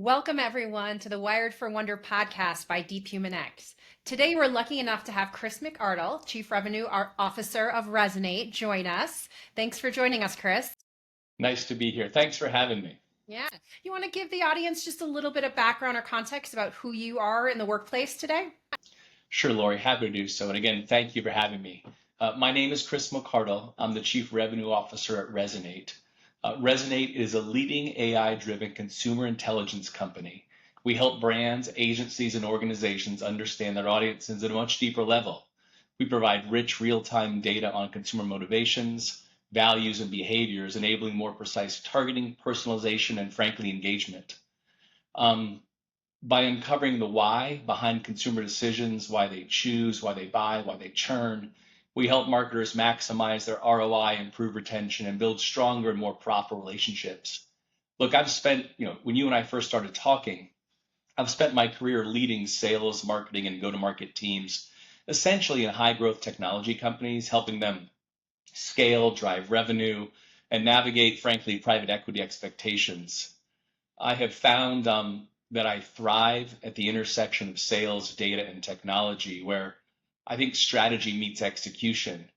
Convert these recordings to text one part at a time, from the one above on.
Welcome, everyone, to the Wired for Wonder podcast by DeepHumanX. Today, we're lucky enough to have Chris McArdle, Chief Revenue Officer of Resonate, join us. Thanks for joining us, Chris. Nice to be here. Thanks for having me. Yeah. You want to give the audience just a little bit of background or context about who you are in the workplace today? Sure, Lori, happy to do so. And again, thank you for having me. My name is Chris McArdle. I'm the Chief Revenue Officer at Resonate. Resonate is a leading AI-driven consumer intelligence company. We help brands, agencies, and organizations understand their audiences at a much deeper level. We provide rich real-time data on consumer motivations, values, and behaviors, enabling more precise targeting, personalization, and frankly, engagement. Um, by uncovering the why behind consumer decisions, why they choose, why they buy, why they churn. We help marketers maximize their ROI, improve retention, and build stronger and more profitable relationships. Look, I've spent, when you and I first started talking, I've spent my career leading sales, marketing, and go-to-market teams, essentially in high growth technology companies, helping them scale, drive revenue, and navigate, frankly, private equity expectations. I have found that I thrive at the intersection of sales, data, and technology, where I think strategy meets execution.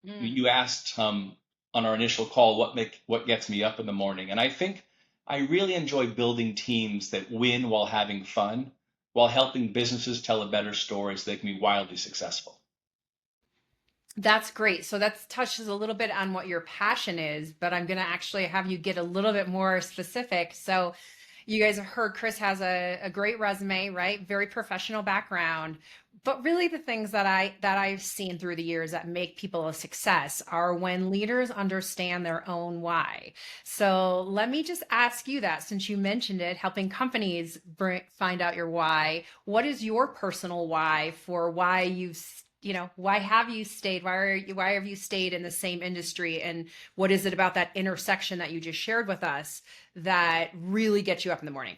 Mm. You asked on our initial call what gets me up in the morning, and I think I really enjoy building teams that win while having fun, while helping businesses tell a better story so they can be wildly successful. That's great. So that touches a little bit on what your passion is, but I'm going to actually have you get a little bit more specific. So you guys have heard Chris has a great resume, right? Very professional background. But really the things that I've seen through the years that make people a success are when leaders understand their own why. So let me just ask you that since you mentioned it, helping companies find out your why. What is your personal why for why why have you stayed? Why have you stayed in the same industry? And what is it about that intersection that you just shared with us that really gets you up in the morning?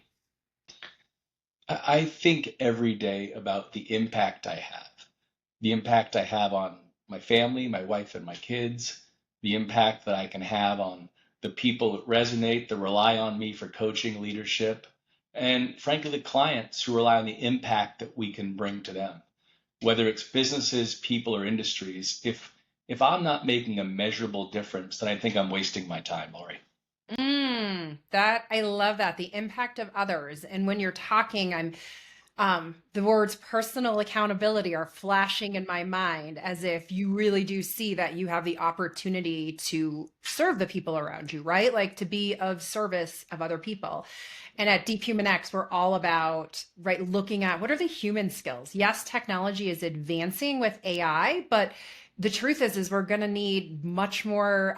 I think every day about the impact I have on my family, my wife, and my kids, the impact that I can have on the people that resonate, that rely on me for coaching, leadership, and frankly, the clients who rely on the impact that we can bring to them, whether it's businesses, people, or industries. If I'm not making a measurable difference, then I think I'm wasting my time, Lori. That I love that the impact of others. And when you're talking, the words personal accountability are flashing in my mind as if you really do see that you have the opportunity to serve the people around you, right? Like to be of service of other people. And at Deep Human X, we're all about, right, looking at what are the human skills. Yes, technology is advancing with AI, but the truth is we're going to need much more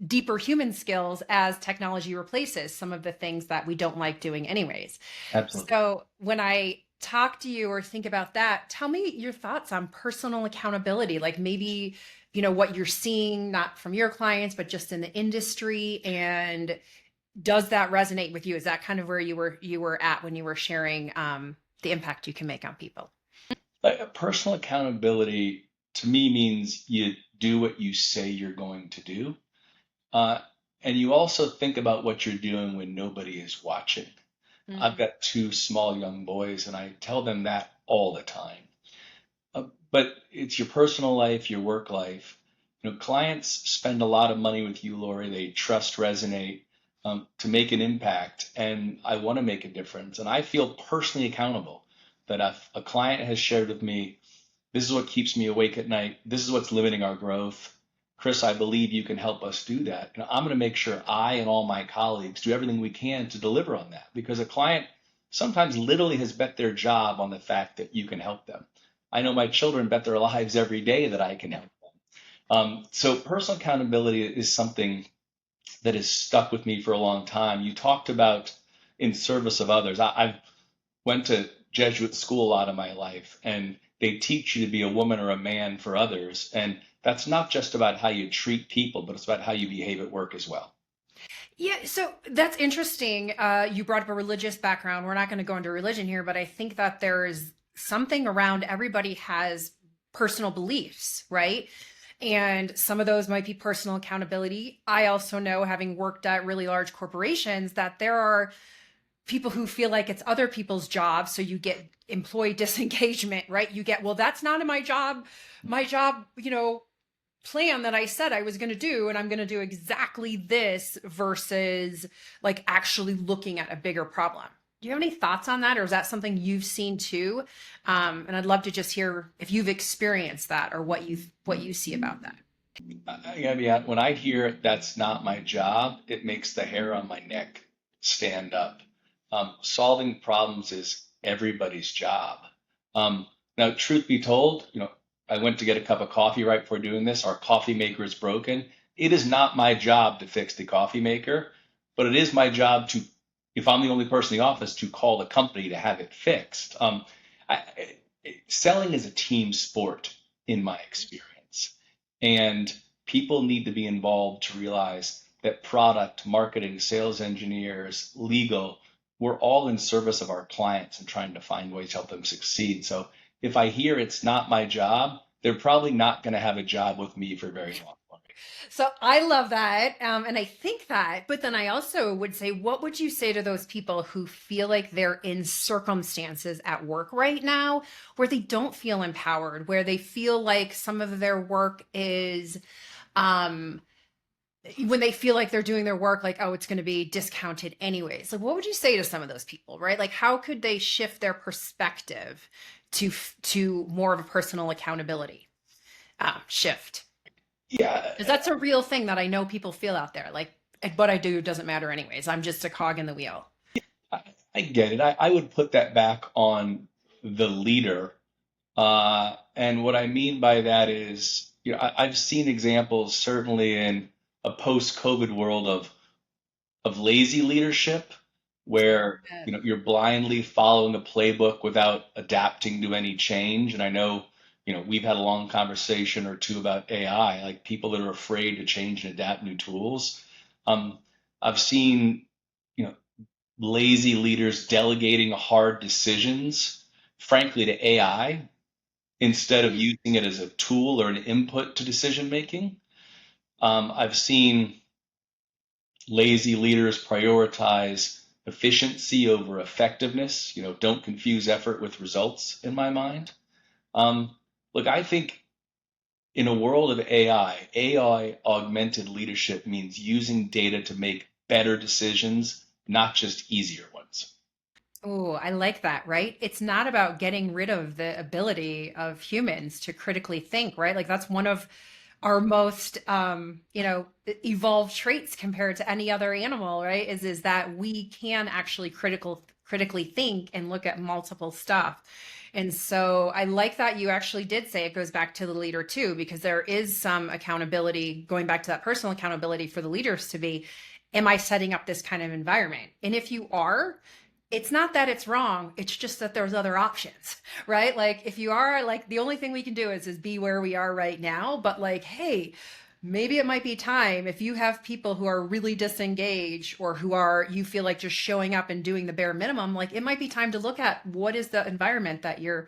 deeper human skills as technology replaces some of the things that we don't like doing anyways. Absolutely. So when I talk to you or think about that, tell me your thoughts on personal accountability, like maybe, what you're seeing, not from your clients, but just in the industry. And does that resonate with you? Is that kind of where you were at when you were sharing the impact you can make on people? Personal accountability to me means you do what you say you're going to do. Uh, and you also think about what you're doing when nobody is watching. I've Mm. got two small young boys, and I tell them that all the time. But it's your personal life, your work life. Clients spend a lot of money with you, Lori. They trust Resonate to make an impact, and I want to make a difference. And I feel personally accountable that if a client has shared with me, this is what keeps me awake at night. This is what's limiting our growth. Chris, I believe you can help us do that. And I'm going to make sure I and all my colleagues do everything we can to deliver on that because a client sometimes literally has bet their job on the fact that you can help them. I know my children bet their lives every day that I can help them. So personal accountability is something that has stuck with me for a long time. You talked about in service of others. I've went to Jesuit school a lot of my life, and they teach you to be a woman or a man for others. And that's not just about how you treat people, but it's about how you behave at work as well. Yeah, so that's interesting. You brought up a religious background. We're not going to go into religion here, but I think that there's something around everybody has personal beliefs, right? And some of those might be personal accountability. I also know, having worked at really large corporations, that there are people who feel like it's other people's job. So you get employee disengagement, right? You get, well, that's not in my job, plan that I said I was going to do, and I'm going to do exactly this versus like actually looking at a bigger problem. Do you have any thoughts on that, or is that something you've seen too? And I'd love to just hear if you've experienced that or what you see about that. I mean, when I hear that's not my job, it makes the hair on my neck stand up. Solving problems is everybody's job. Now, truth be told, I went to get a cup of coffee right before doing this. Our coffee maker is broken. It is not my job to fix the coffee maker, but it is my job to, if I'm the only person in the office, to call the company to have it fixed. I, Selling is a team sport in my experience. And people need to be involved to realize that product, marketing, sales engineers, legal, we're all in service of our clients and trying to find ways to help them succeed. So if I hear it's not my job, they're probably not going to have a job with me for very long. So I love that. And I think that, but then I also would say, what would you say to those people who feel like they're in circumstances at work right now where they don't feel empowered, where they feel like some of their work is, when they feel like they're doing their work, like, oh, it's going to be discounted anyways. Like, what would you say to some of those people, right? Like, how could they shift their perspective to more of a personal accountability shift? Yeah, Because that's a real thing that I know people feel out there. Like, what I do doesn't matter anyways. I'm just a cog in the wheel. I get it. I would put that back on the leader. And what I mean by that is, I've seen examples certainly in a post-COVID world of lazy leadership where, you're blindly following a playbook without adapting to any change. And I know, we've had a long conversation or two about AI, like people that are afraid to change and adapt new tools. I've seen, you know, lazy leaders delegating hard decisions, frankly, to AI instead of using it as a tool or an input to decision making. I've seen lazy leaders prioritize efficiency over effectiveness. Don't confuse effort with results in my mind. Look, I think in a world of AI augmented leadership means using data to make better decisions, not just easier ones. Oh, I like that, right? It's not about getting rid of the ability of humans to critically think, right? Like that's one of our most evolved traits compared to any other animal, right? Is that we can actually critically think and look at multiple stuff. And so I like that you actually did say it goes back to the leader too, because there is some accountability, going back to that personal accountability for the leaders to be, am I setting up this kind of environment? And if you are, it's not that it's wrong, it's just that there's other options, right? Like if you are, like the only thing we can do is be where we are right now, but like, hey, maybe it might be time if you have people who are really disengaged or who are, you feel like just showing up and doing the bare minimum, like it might be time to look at what is the environment that you're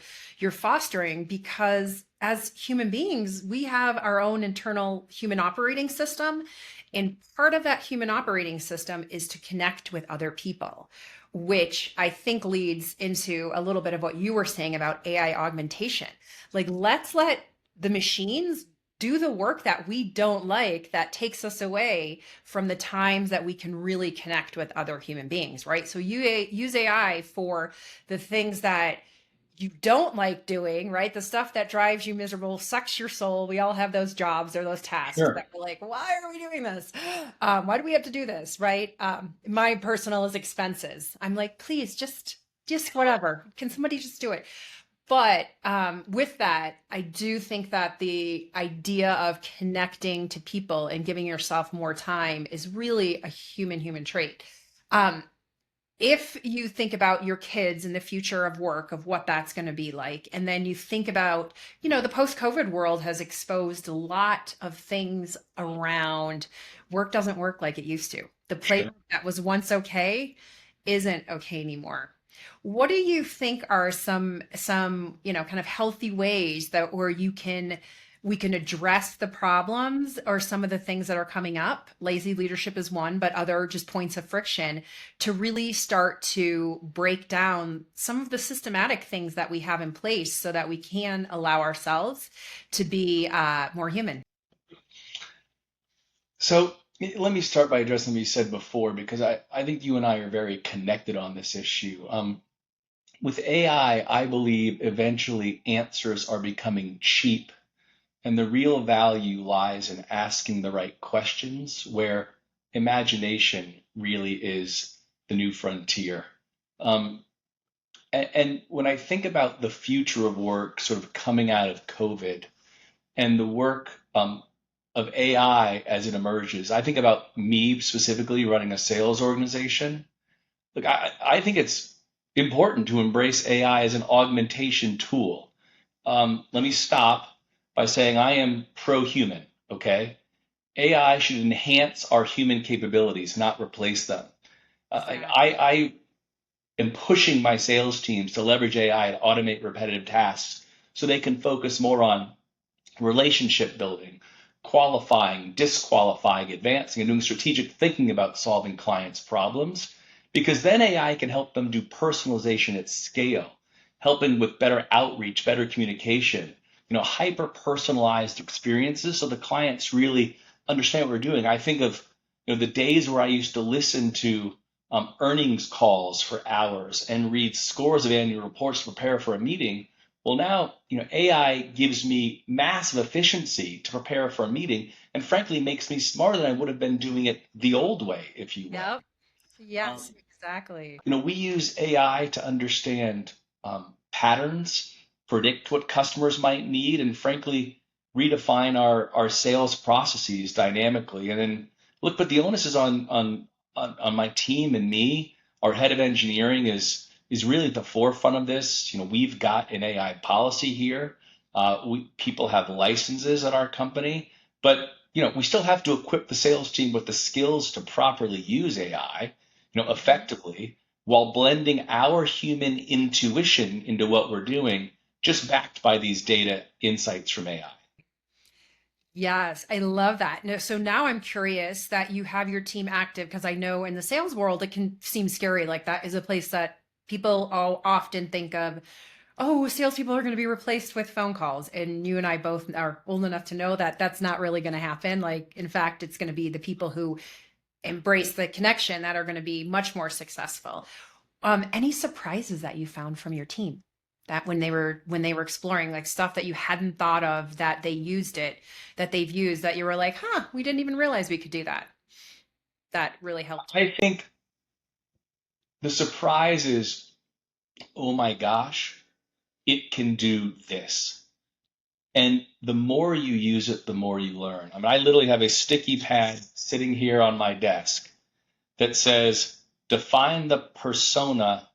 fostering, because as human beings, we have our own internal human operating system. And part of that human operating system is to connect with other people, which I think leads into a little bit of what you were saying about AI augmentation. Like, let's let the machines do the work that we don't like, that takes us away from the times that we can really connect with other human beings, right? So you use AI for the things that you don't like doing, right? The stuff that drives you miserable, sucks your soul. We all have those jobs or those tasks Sure. that we're like, why are we doing this? Why do we have to do this, right? My personal is expenses. I'm like, please, just whatever. Can somebody just do it? But with that, I do think that the idea of connecting to people and giving yourself more time is really a human trait. If you think about your kids and the future of work, of what that's going to be like, and then you think about, the post-COVID world has exposed a lot of things around work doesn't work like it used to. The playbook that was once okay isn't okay anymore. What do you think are some kind of healthy ways that where we can address the problems or some of the things that are coming up. Lazy leadership is one, but other just points of friction to really start to break down some of the systematic things that we have in place so that we can allow ourselves to be more human. So let me start by addressing what you said before, because I think you and I are very connected on this issue. With AI, I believe eventually answers are becoming cheap, and the real value lies in asking the right questions, where imagination really is the new frontier. And when I think about the future of work sort of coming out of COVID and the work of AI as it emerges, I think about me specifically running a sales organization. Look, I think it's important to embrace AI as an augmentation tool. Let me stop by saying I am pro-human, okay? AI should enhance our human capabilities, not replace them. Exactly. I am pushing my sales teams to leverage AI to automate repetitive tasks so they can focus more on relationship building, qualifying, disqualifying, advancing, and doing strategic thinking about solving clients' problems. Because then AI can help them do personalization at scale, helping with better outreach, better communication, hyper personalized experiences so the clients really understand what we're doing. I think of the days where I used to listen to earnings calls for hours and read scores of annual reports to prepare for a meeting. Well, now, AI gives me massive efficiency to prepare for a meeting and frankly makes me smarter than I would have been doing it the old way, if you will. Yep. Yes, exactly. We use AI to understand patterns, predict what customers might need, and frankly, redefine our sales processes dynamically. And then look, but the onus is on my team and me. Our head of engineering is really at the forefront of this. We've got an AI policy here. People have licenses at our company, but we still have to equip the sales team with the skills to properly use AI, effectively, while blending our human intuition into what we're doing, just backed by these data insights from AI. Yes, I love that. No, so now I'm curious that you have your team active because I know in the sales world it can seem scary. Like that is a place that people all often think of, oh, salespeople are going to be replaced with phone calls. And you and I both are old enough to know that that's not really going to happen. Like, in fact, it's going to be the people who embrace the connection that are going to be much more successful. Any surprises that you found from your team that when they were exploring like stuff that you hadn't thought of that they used it that they've used that you were like, huh, we didn't even realize we could do that. That really helped you. I think the surprise is, oh my gosh, it can do this. And the more you use it, the more you learn. I mean, I literally have a sticky pad sitting here on my desk that says, define the persona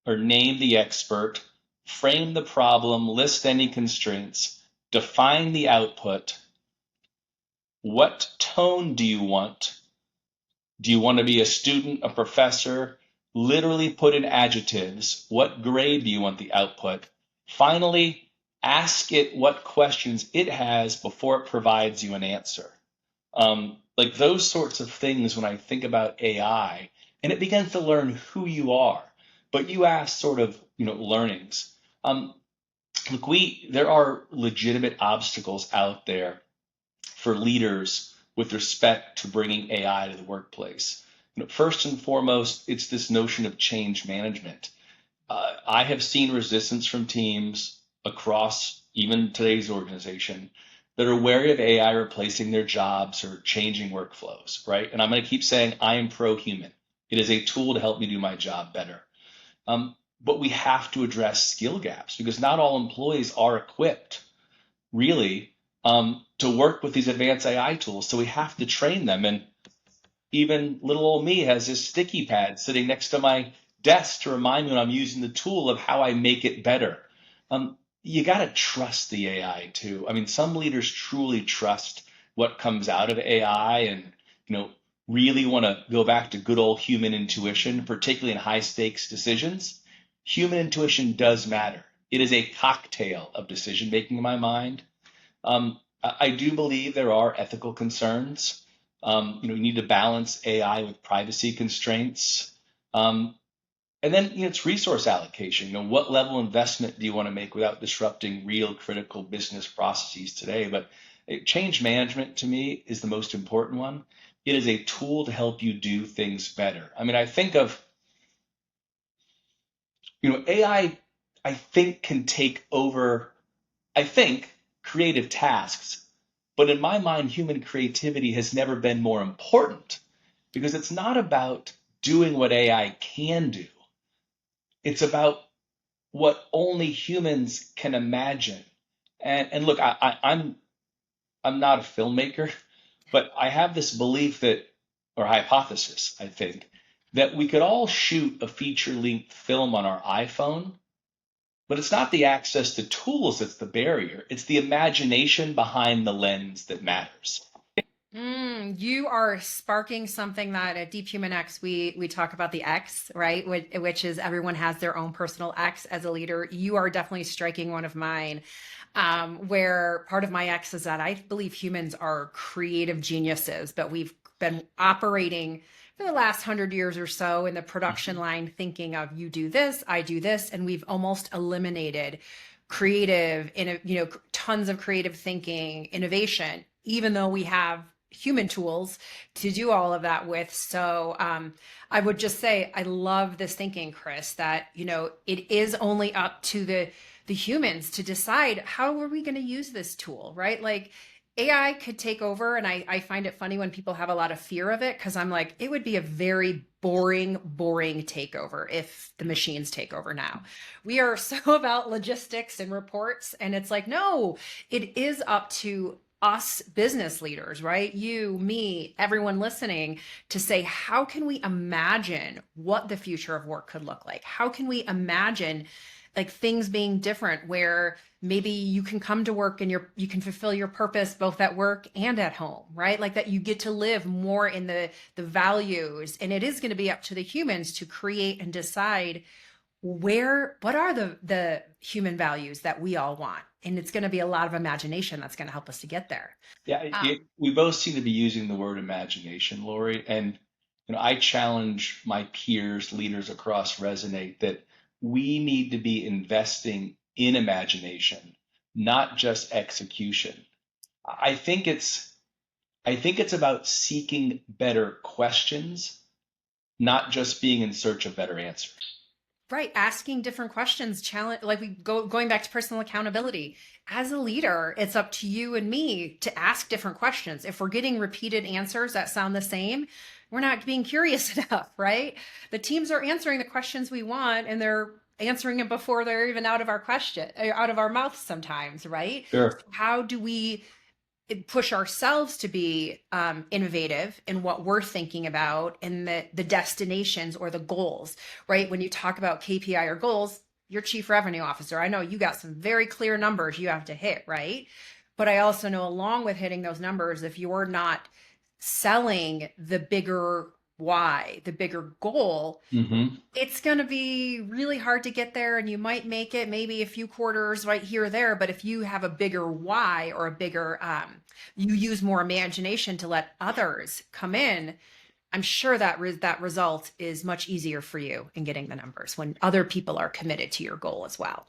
or name the expert, frame the problem, list any constraints, define the output. What tone do you want? Do you want to be a student, a professor? Literally put in adjectives. What grade do you want the output? Finally, ask it what questions it has before it provides you an answer. Like those sorts of things when I think about AI, and it begins to learn who you are. But you ask sort of, learnings. Look, there are legitimate obstacles out there for leaders with respect to bringing AI to the workplace. First and foremost, it's this notion of change management. I have seen resistance from teams across even today's organization that are wary of AI replacing their jobs or changing workflows, right? And I'm going to keep saying I am pro-human. It is a tool to help me do my job better. But we have to address skill gaps because not all employees are equipped really to work with these advanced AI tools. So we have to train them. And even little old me has this sticky pad sitting next to my desk to remind me when I'm using the tool of how I make it better. You got to trust the AI too. I mean, some leaders truly trust what comes out of AI and, really want to go back to good old human intuition, particularly in high stakes decisions. Human intuition does matter. It is a cocktail of decision making in my mind. I do believe there are ethical concerns. You need to balance AI with privacy constraints. Um, and then, it's resource allocation. What level of investment do you want to make without disrupting real critical business processes today? But change management to me is the most important one. It is a tool to help you do things better. I mean, I think of, I think can take over, I think, creative tasks. But in my mind, human creativity has never been more important because it's not about doing what AI can do. It's about what only humans can imagine. And look, I'm not a filmmaker, but I have this belief that, or hypothesis, I think, that we could all shoot a feature-length film on our iPhone, but it's not the access to tools that's the barrier. It's the imagination behind the lens that matters. You are sparking something that at DeepHumanX we talk about the X, right? Which is everyone has their own personal X as a leader. You are definitely striking one of mine, where part of my X is that I believe humans are creative geniuses, but we've been operating for the last 100 years or so in the production line, thinking of you do this, I do this, and we've almost eliminated creative, tons of creative thinking, innovation, even though we have human tools to do all of that with. So I would just say I love this thinking, Chris, that it is only up to the humans to decide how are we going to use this tool, right? Like AI could take over, and I find it funny when people have a lot of fear of it because I'm like, it would be a very boring takeover if the machines take over now. We are so about logistics and reports, and it's like, no, it is up to us business leaders, right? You, me, everyone listening to say, how can we imagine what the future of work could look like? How can we imagine like things being different where maybe you can come to work and you can fulfill your purpose both at work and at home, right? Like that you get to live more in the values, and it is going to be up to the humans to create and decide what are the human values that we all want, and it's going to be a lot of imagination that's going to help us to get there. Yeah, we both seem to be using the word imagination, Lori. And I challenge my peers, leaders across Resonate, that we need to be investing in imagination, not just execution. I think it's I think it's about seeking better questions, not just being in search of better answers. Right, asking different questions, challenge, like going back to personal accountability. As a leader, it's up to you and me to ask different questions. If we're getting repeated answers that sound the same, we're not being curious enough, right? The teams are answering the questions we want, and they're answering it before they're even out of our mouths sometimes, right? Sure. How do we push ourselves to be innovative in what we're thinking about and the destinations or the goals, right? When you talk about KPI or goals, your chief revenue officer, I know you got some very clear numbers you have to hit, right? But I also know along with hitting those numbers, if you're not selling the bigger why, the bigger goal, Hmm. it's going to be really hard to get there, and you might make it maybe a few quarters right here or there. But if you have a bigger why or a bigger you use more imagination to let others come in, I'm sure that that result is much easier for you in getting the numbers when other people are committed to your goal as well.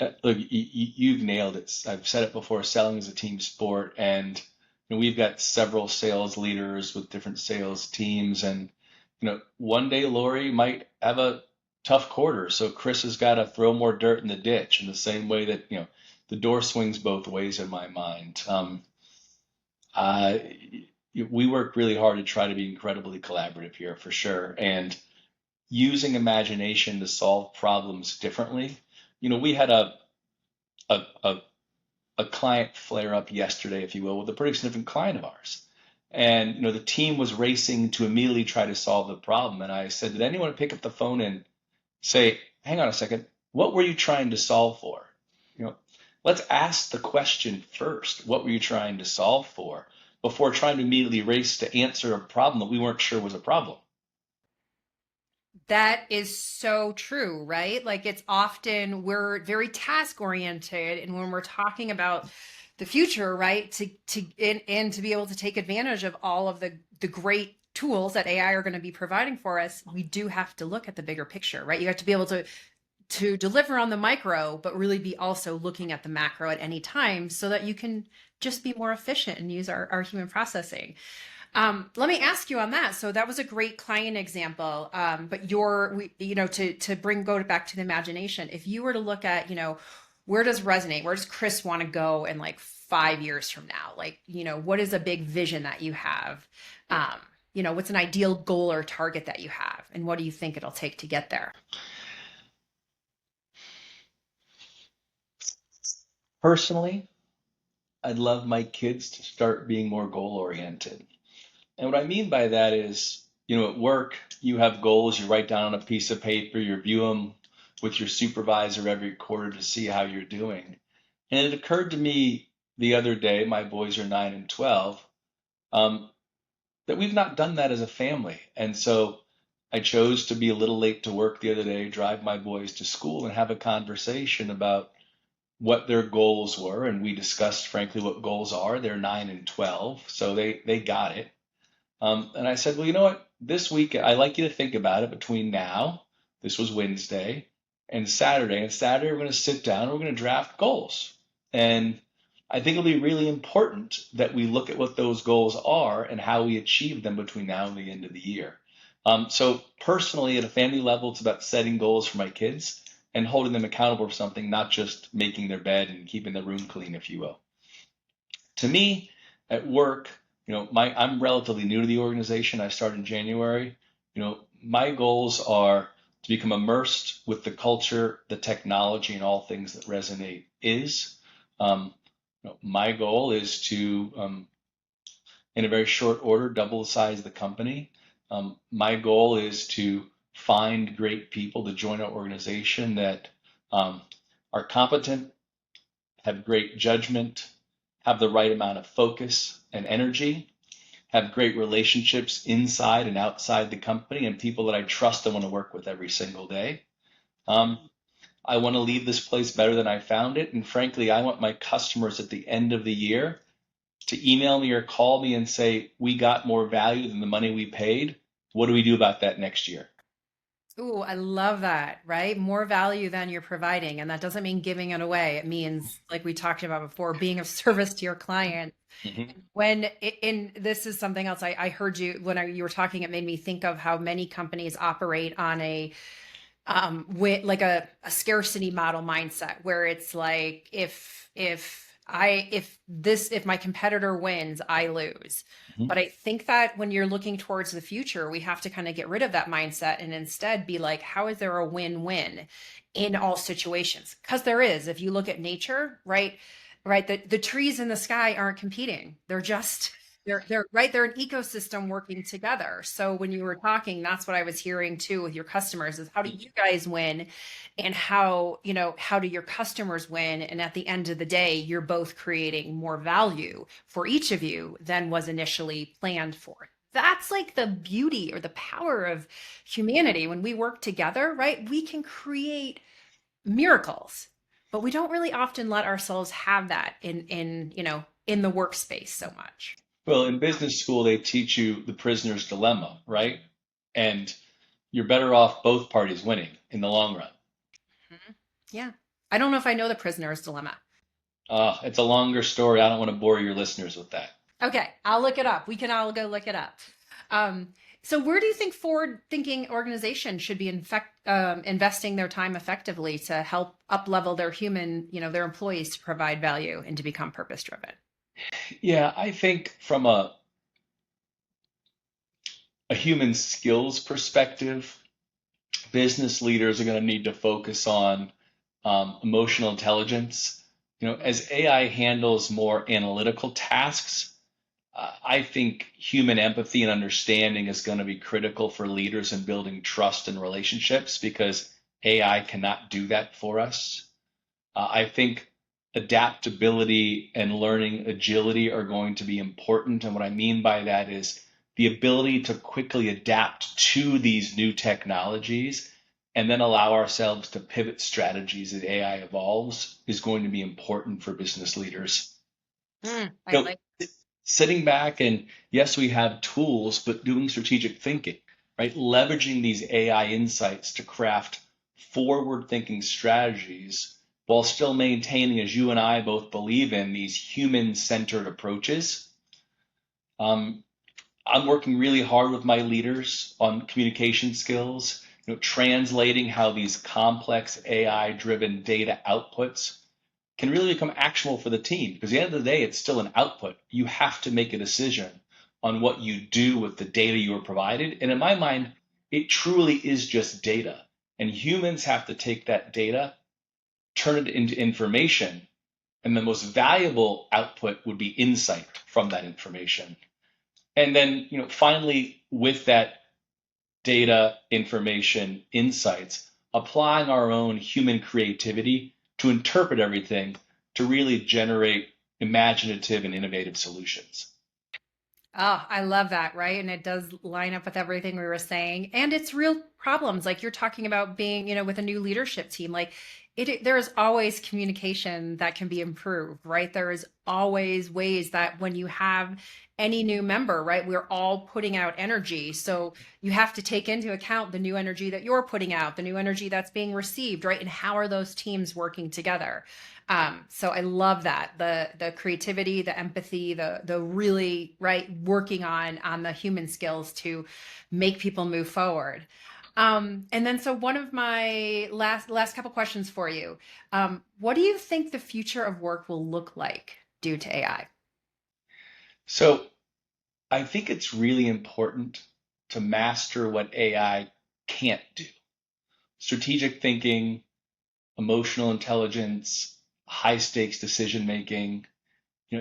Look, you've nailed it. I've said it before, selling is a team sport, and we've got several sales leaders with different sales teams, and one day Lori might have a tough quarter, so Chris has got to throw more dirt in the ditch in the same way that the door swings both ways in my mind. Uh, we work really hard to try to be incredibly collaborative here for sure, and using imagination to solve problems differently. We had a, a a client flare up yesterday, if you will, with a pretty significant client of ours. And the team was racing to immediately try to solve the problem. And I said, did anyone pick up the phone and say, hang on a second, what were you trying to solve for? You know, let's ask the question first. What were you trying to solve for before trying to immediately race to answer a problem that we weren't sure was a problem? That is so true, right? Like it's often we're very task oriented. And when we're talking about the future, right? And to be able to take advantage of all of the great tools that AI are going to be providing for us, we do have to look at the bigger picture, right? You have to be able to deliver on the micro, but really be also looking at the macro at any time so that you can just be more efficient and use our human processing. Let me ask you on that. So that was a great client example. But go back to the imagination. If you were to look at, where does resonate? Where does Chris want to go in like 5 years from now? Like, what is a big vision that you have? What's an ideal goal or target that you have? And what do you think it'll take to get there? Personally, I'd love my kids to start being more goal oriented. And what I mean by that is, at work, you have goals, you write down on a piece of paper, you review them with your supervisor every quarter to see how you're doing. And it occurred to me the other day, my boys are 9 and 12, um, that we've not done that as a family. And so I chose to be a little late to work the other day, drive my boys to school, and have a conversation about what their goals were. And we discussed, frankly, what goals are. They're 9 and 12, so they got it. And I said, well, you know what? This week, I'd like you to think about it between now, this was Wednesday, and Saturday. And Saturday, we're going to sit down and we're going to draft goals. And I think it'll be really important that we look at what those goals are and how we achieve them between now and the end of the year. So personally, at a family level, it's about setting goals for my kids and holding them accountable for something, not just making their bed and keeping the room clean, if you will. To me, at work, I'm relatively new to the organization. I started in January. My goals are to become immersed with the culture, the technology, and all things that Resonate is. My goal is to, in a very short order, double the size of the company. My goal is to find great people to join our organization that are competent, have great judgment, have the right amount of focus and energy, have great relationships inside and outside the company, and people that I trust and want to work with every single day. I want to leave this place better than I found it. And frankly, I want my customers at the end of the year to email me or call me and say, we got more value than the money we paid. What do we do about that next year? Ooh, I love that, right? More value than you're providing. And that doesn't mean giving it away. It means, like we talked about before, being of service to your client. Mm-hmm. And this is something else I heard you you were talking, it made me think of how many companies operate on with like a scarcity model mindset where it's like, if my competitor wins, I lose. Mm-hmm. But I think that when you're looking towards the future, we have to kind of get rid of that mindset and instead be like, how is there a win-win in all situations? Because there is. If you look at nature, right, the trees in the sky aren't competing. They're right. They're an ecosystem working together. So when you were talking, that's what I was hearing too with your customers is how do you guys win and how do your customers win? And at the end of the day, you're both creating more value for each of you than was initially planned for. That's like the beauty or the power of humanity. When we work together, right, we can create miracles, but we don't really often let ourselves have that in the workspace so much. Well, in business school, they teach you the prisoner's dilemma, right? And you're better off both parties winning in the long run. Mhm. Yeah. I don't know if I know the prisoner's dilemma. It's a longer story. I don't want to bore your listeners with that. Okay, I'll look it up. We can all go look it up. Um, so where do you think forward-thinking organizations should be investing their time effectively to help up-level their employees to provide value and to become purpose-driven? Yeah, I think from a human skills perspective, business leaders are going to need to focus on emotional intelligence. As AI handles more analytical tasks, I think human empathy and understanding is going to be critical for leaders in building trust and relationships because AI cannot do that for us. I think adaptability and learning agility are going to be important. And what I mean by that is the ability to quickly adapt to these new technologies and then allow ourselves to pivot strategies as AI evolves is going to be important for business leaders. I You know, like. sitting back and yes, we have tools, but doing strategic thinking, right? Leveraging these AI insights to craft forward-thinking strategies while still maintaining, as you and I both believe in, these human-centered approaches. Um, I'm working really hard with my leaders on communication skills, translating how these complex AI-driven data outputs can really become actionable for the team. Because at the end of the day, it's still an output. You have to make a decision on what you do with the data you are provided. And in my mind, it truly is just data. And humans have to take that data, turn it into information, and the most valuable output would be insight from that information. And then, finally, with that data, information, insights, applying our own human creativity to interpret everything to really generate imaginative and innovative solutions. Oh, I love that, right? And it does line up with everything we were saying. And it's real problems. Like you're talking about being, with a new leadership team. Like there is always communication that can be improved, right? There is always ways that when you have any new member, right, we're all putting out energy. So you have to take into account the new energy that you're putting out, the new energy that's being received, right? And how are those teams working together? So I love that, the creativity, the empathy, the really right working on the human skills to make people move forward. And then so one of my last couple questions for you. What do you think the future of work will look like due to AI? So I think it's really important to master what AI can't do. Strategic thinking, emotional intelligence, high stakes decision making.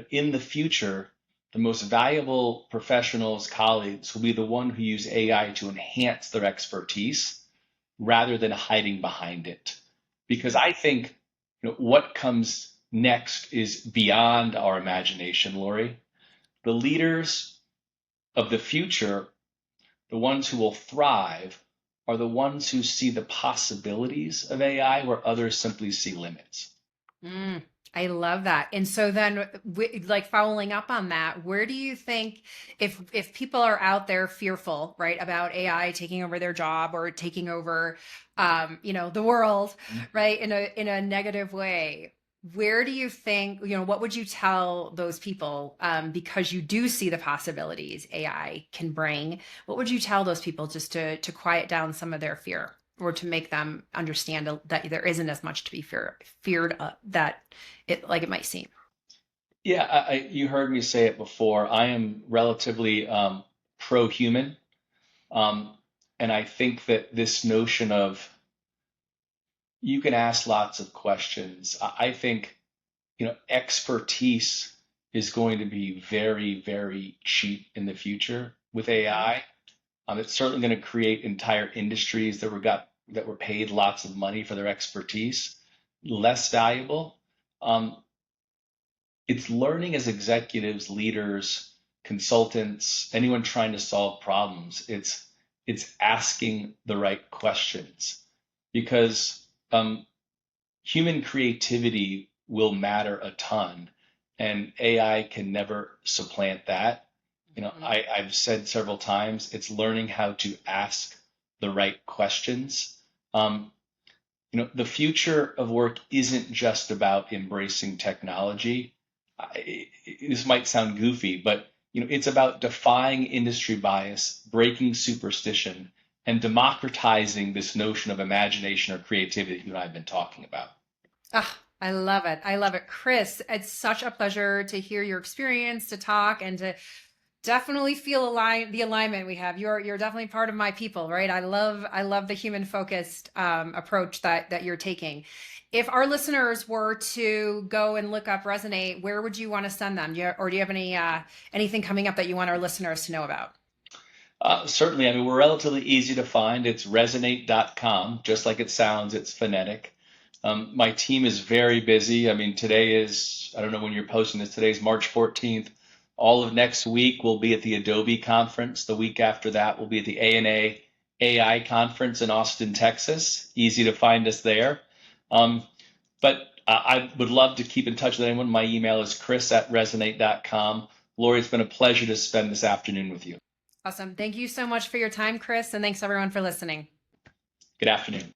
In the future, the most valuable professionals, colleagues will be the one who use AI to enhance their expertise rather than hiding behind it. Because I think what comes next is beyond our imagination, Lori. The leaders of the future, the ones who will thrive, are the ones who see the possibilities of AI where others simply see limits. Mm, I love that. And so then, like following up on that, where do you think if people are out there fearful, right, about AI taking over their job or taking over, the world, right, in a negative way? Where do you think, what would you tell those people? Because you do see the possibilities AI can bring. What would you tell those people just to quiet down some of their fear? Or to make them understand that there isn't as much to be feared that it might seem. Yeah, you heard me say it before. I am relatively pro-human, um, and I think that this notion of you can ask lots of questions. I think expertise is going to be very, very cheap in the future with AI. It's certainly going to create entire industries that were paid lots of money for their expertise, less valuable. Um, it's learning as executives, leaders, consultants, anyone trying to solve problems. It's asking the right questions because human creativity will matter a ton, and AI can never supplant that. I've said several times, it's learning how to ask the right questions. Um, the future of work isn't just about embracing technology. This might sound goofy, but it's about defying industry bias, breaking superstition, and democratizing this notion of imagination or creativity that you and I have been talking about. Ah, I love it. I love it. Chris, it's such a pleasure to hear your experience, to talk, and to definitely feel the alignment we have. You're definitely part of my people, right? I love the human focused approach that you're taking. If our listeners were to go and look up Resonate, where would you want to send them? Or do you have anything coming up that you want our listeners to know about? Certainly, I mean, we're relatively easy to find. It's resonate.com, just like it sounds, it's phonetic. My team is very busy. I mean, today is, I don't know when you're posting this, today's March 14th. All of next week we'll be at the Adobe conference. The week after that we'll be at the ANA AI conference in Austin, Texas. Easy to find us there. Um, but I would love to keep in touch with anyone. My email is chris@resonate.com. Lori, it's been a pleasure to spend this afternoon with you. Awesome. Thank you so much for your time, Chris, and thanks everyone for listening. Good afternoon.